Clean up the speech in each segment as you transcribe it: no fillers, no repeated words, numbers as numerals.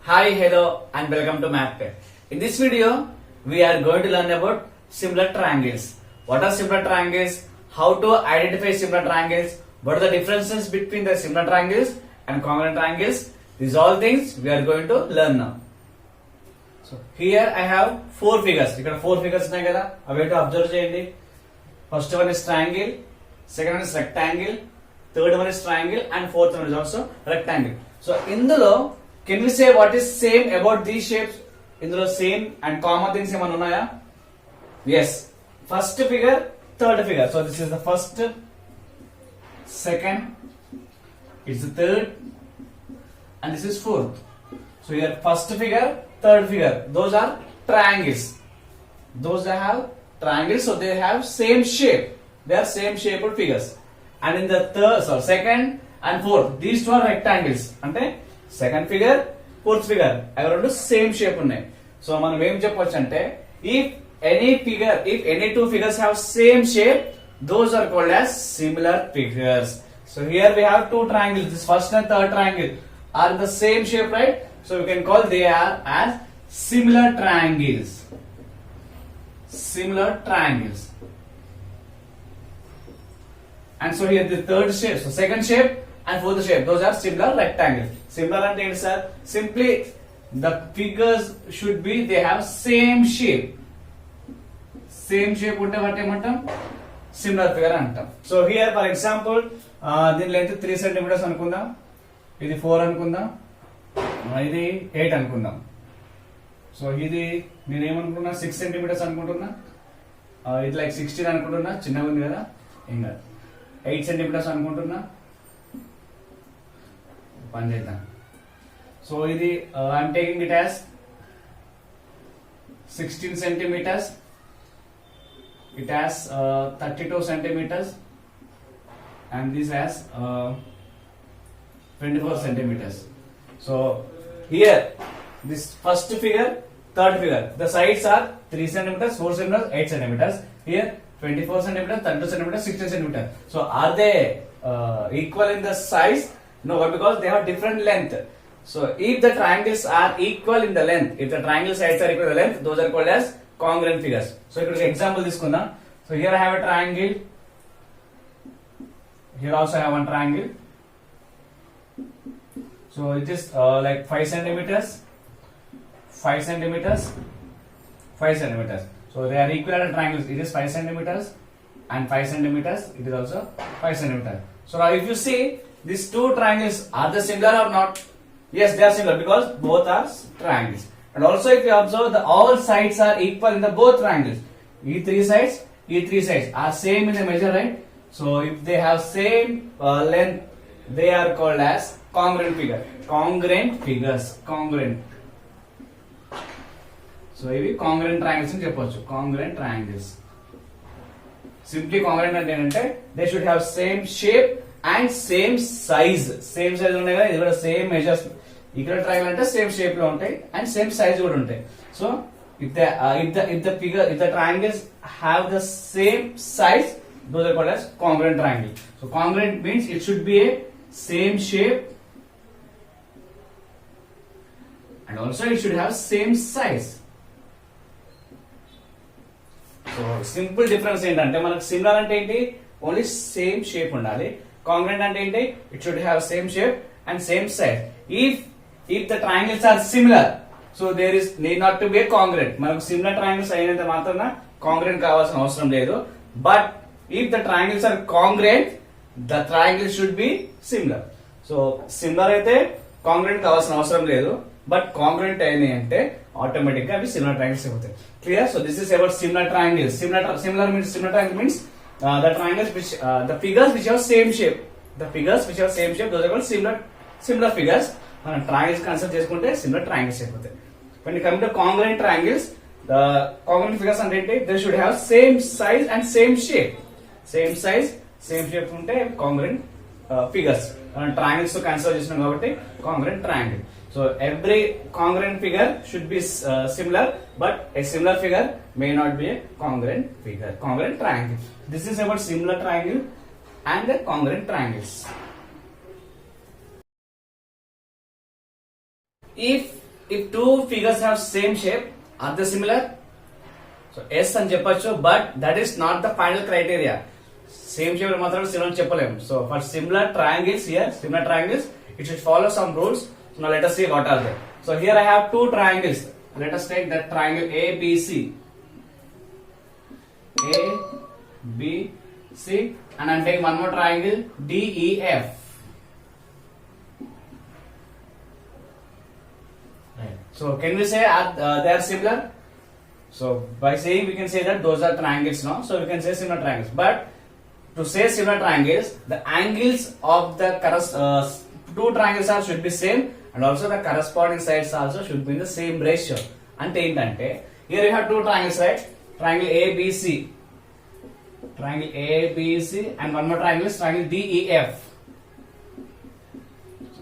Hi, hello, and welcome to MathPair. In this video, we are going to learn about similar triangles. What are similar triangles? How to identify similar triangles? What are the differences between the similar triangles and congruent triangles? These all things we are going to learn now. So here I have four figures. ఇక్కడ four figures ఉన్నాయి కదా, అవేంటో observe చేయండి. First one is triangle, second one is rectangle, third one is triangle, and fourth one is also rectangle. So ఇందులో can we say what is same about these shapes? ఇందులో same and common things ఏమైనా ఉన్నాయా? Yes. First figure, third figure. So this is the first, second, it's the third, and this is fourth. So here first figure, third figure, those are triangles. Those they have triangles, so they have same shape. They are same shaped figures. And in the third, so second and fourth, these two are rectangles. అంటే second figure, fourth figure అవి రెండు same shape ఉన్నాయి. So మనం ఏం చెప్పొచ్చు అంటే if any two figures have same shape, those are called as similar figures. So here we have two triangles. This first and third triangle are the same shape, right? So we can call they are as similar triangles. Similar triangles. And so here the third shape, so second shape and fourth shape, those are similar rectangles. Similar and things are simply the figures should be they have same shape. Same shape ఉంటే వాటి ఏమంటాం? Similar figure అంటాం. So here for example దీని length 3 centimetres అనుకుందాం, ఇది 4 అనుకుందాం, ఇది 8 అనుకుందాం. సో ఇది నేను ఏమనుకున్నా 6 సెంటీమీటర్స్ అనుకుంటున్నా, ఇది లైక్ 16 అనుకుంటున్నా, చిన్నగా ఉంది కదా, ఇంకా 8 సెంటీమీటర్స్ అనుకుంటున్నా, పని చేద్దాం. సో ఇది I'm taking it as 16 centimetres, it has 32 centimeters, and this has 24 centimeters. So here this first figure, third figure, the sides are 3 centimeters, 4 centimeters, 8 centimeters. Here 24 centimeters, 32 centimeters, 16 centimeters. So are they equal in the size? No, because they have different length. So if the triangles are equal in the length, if the triangle sides are equal in the length, those are called as congruent figures. So ఇక్కడ example తీసుకుందాం. So here I have a triangle, here also I have one triangle. So it is like 5 centimeters, 5 centimeters, 5 centimeters. So they are equivalent triangles. It is 5 centimeters and 5 centimeters. It is also 5 centimeters. So now if you see these two triangles, are they similar or not? Yes, they are similar because both are triangles. And also if you observe, all sides are equal in the both triangles. E three sides are same in the measure, right? So if they have same length, they are called as congruent figure. Congruent figures. Congruent. So ఇవి congruent triangles అని చెప్పొచ్చు. Congruent triangles. Simply congruent అంటే they should have same shape and same size. Same size ఉన్నాయి కదా, ఇది కూడా same measures. ఇక్కడ triangle అంటే సేమ్ షేప్ లో ఉంటాయి అండ్ సేమ్ సైజ్ కూడా ఉంటాయి. So if the triangles have the same size, those are called as congruent triangle. So congruent means it should be a same shape and also it should have same size. So simple difference ఏంటంటే మనకు similar అంటే ఏంటి, only same shape ఉండాలి. congruent అంటే ఏంటి, it should have same shape and same size. If the triangles are similar, so there is need not to be a congruent. మనకు similar triangles అయినంత మాత్రాన కాంగ్రుయెంట్ కావాల్సిన అవసరం లేదు. But if the triangles are congruent, the triangle should be similar. So similar అయితే కాంగ్రుయెంట్ కావాల్సిన అవసరం లేదు, బట్ కాంగ్రుయెంట్ అయినాయి అంటే ఆటోమేటిక్ గా అవి సిమిలర్ ట్రయాంగిల్స్ అవుతాయి. Clear? So this is about similar triangles. Similar triangle means the triangles which the figures which have same shape. The figures which have same shape, those are called similar figures. మనం triangles consider చేసుకుంటే similar triangles అయిపోతాయి. when you come to congruent triangles, the congruent figures అంటే ఏంటి, they should have same size and same shape. Same size, same shape ఉంటే congruent figures. మనం triangles తో consider చేస్తున్నాం కాబట్టి congruent triangle. So every congruent figure should be similar, but a similar figure may not be a congruent figure. Congruent triangle. This is about similar triangle and the congruent triangles. If if two figures have same shape, are they similar? So yes అని చెప్పొచ్చు, but that is not the final criteria. Same shape మాత్రం similar చెప్పలేము. So for similar triangles here, similar triangles, it should follow some rules. So now let us see what are they. So here I have two triangles. Let us take that triangle ABC. ABC, and I'm taking one more triangle DEF. So can we say they are similar? So by saying we can say that those are triangles now. So we can say similar triangles. But to say similar triangles, the angles of the two triangles are should be same, and also the corresponding sides also should be in the same ratio. And here you have two triangles, right? Triangle ABC, and one more triangle is triangle DEF.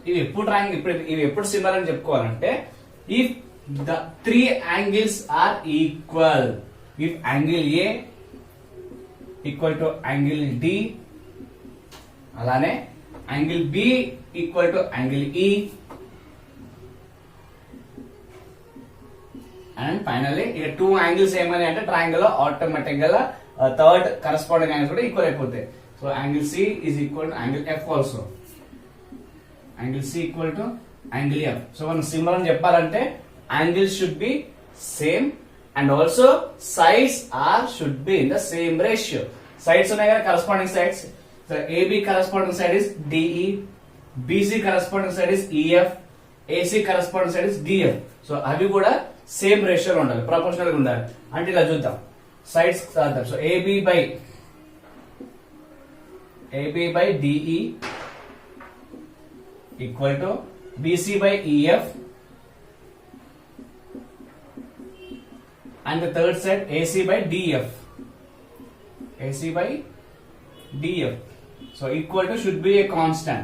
ఇవి ఎప్పుడు similar అని చెప్పుకోవాలంటే if the three angles are equal, if angle A equal to angle D, అలానే angle B equal to angle E, and finally ఇక్కడ two angles ఏమని అంటే triangle లో automatic గా థర్డ్ కరెస్పాండింగ్ యాంగిల్స్ కూడా ఈక్వల్ అయిపోతాయి. So angle C is equal to angle F also, angle C equal to angle F. So మనం symbol అని చెప్పాలంటే angles should be same and also sides should be in the same ratio. Sides ఉన్నాయి కదా corresponding sides. So AB corresponding side is DE, BC corresponding side is EF, AC corresponding side is DF. So అవి కూడా same రేషియోలో ఉండాలి, proportional గా ఉండాలి. అంటే ఇలా చూద్దాం sides. So AB by DE equal to BC by EF, and the third side AC by DF. So equal to should be a constant.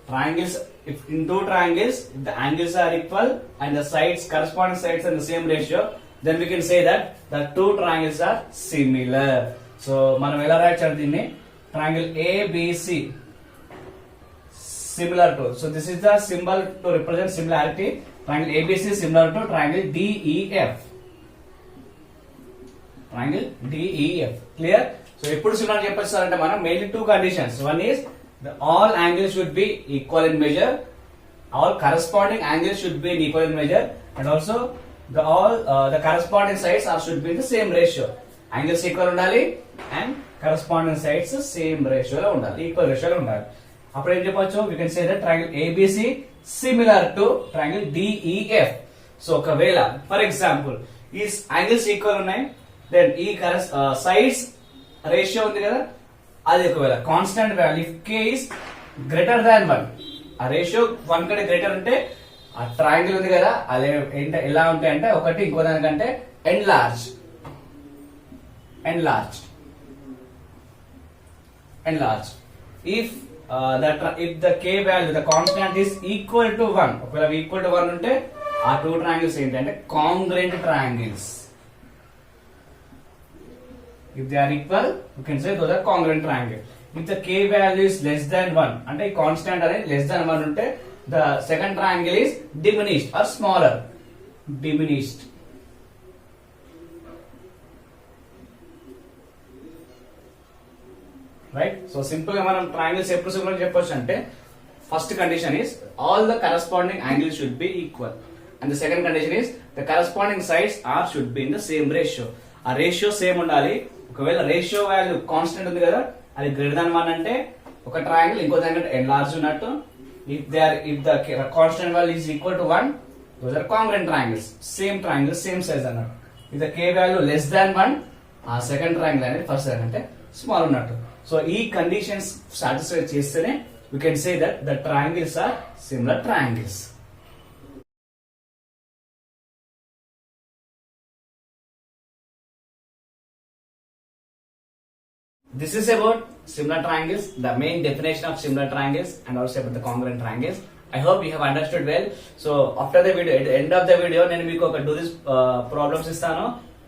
Triangles, if in two triangles, if the angles are equal and the sides, corresponding sides are in the same ratio, then we can say that the two triangles are similar. So మనం ఎలా రాయొచ్చు దీన్ని, triangle ABC similar to, so this is the symbol to represent similarity. Triangle ABC similar to triangle DEF. Clear? So ఎప్పుడు similar చెప్పొచ్చారంటే మనం mainly two conditions. One is all angles should be equal in measure, all corresponding angles should be equal in measure, and also the corresponding sides should be in the same ratio. Angles equal ఉండాలి and corresponding sides same ratio లో ఉండాలి, equal ratio లో ఉండాలి. అప్పుడు ఏం చెప్పొచ్చు, we can say that triangle ABC similar to triangle DEF. So ఒకవేళ for example ఈ యాంగిల్స్ ఈక్వల్ ఉన్నాయి, దెన్ ఈ సైడ్స్ రేషియో ఉంది కదా, అది ఒకవేళ constant value if k is greater than 1, ఆ రేషియో 1 కంటే గ్రేటర్ ఉంటే ఆ ట్రయాంగిల్ ఉంది కదా అది ఎలా ఉంటాయి అంటే ఒకటి ఇంకో దానికంటే enlarged. If the k value, the constant is equal to 1, ఒకవేళ equal to 1 ఉంటే ఆ టూ ట్రయాంగిల్స్ ఏంటంటే congruent triangles. If they are equal, you can say those are congruent triangles. If the k value is less than 1, అంటే constant అనేది less than 1 ఉంటే the second triangle is diminished or smaller. Right? So simple గా మనం triangles ఎప్పుడు simple గా చెప్పొచ్చు అంటే first condition is all the corresponding angles should be equal, and the second condition is the corresponding sides should be in the same ratio. ఆ ratio same ఉండాలి. ఒకవేళ ratio value constant ఉంది కదా అది గ్రేటర్ దాన్ 1 అంటే ఒక triangle ఇంకో దానికంటే ఎన్లార్జ్ ఉన్నట్టు. if the constant value is equal to 1, those are congruent triangles, same size అన్నట్టు. if the k value less than 1, ఆ సెకండ్ ట్రయాంగిల్ అనేది ఫస్ట్ అంటే స్మాల్ ఉన్నట్టు. సో ఈ కండిషన్స్ సాటిస్ఫై చేస్తేనే we can say that the triangles are similar triangles. This is about similar triangles, the main definition of similar triangles, and also about the congruent triangles. I hope you have understood well. So after the video, at the end of the video, నేను మీకు ఒక do this problems ఇస్తాను,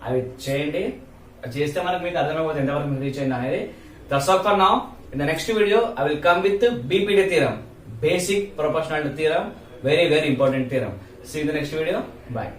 అవి చేయండి. చేస్తే మనకు మీకు అర్థమైపోతుంది ఎంతవరకు మీకు రీచ్ అయింది అనేది. That's all for now. In the next video, I will come with BPD theorem, basic proportionality theorem, very important theorem. See you in the next video. Bye.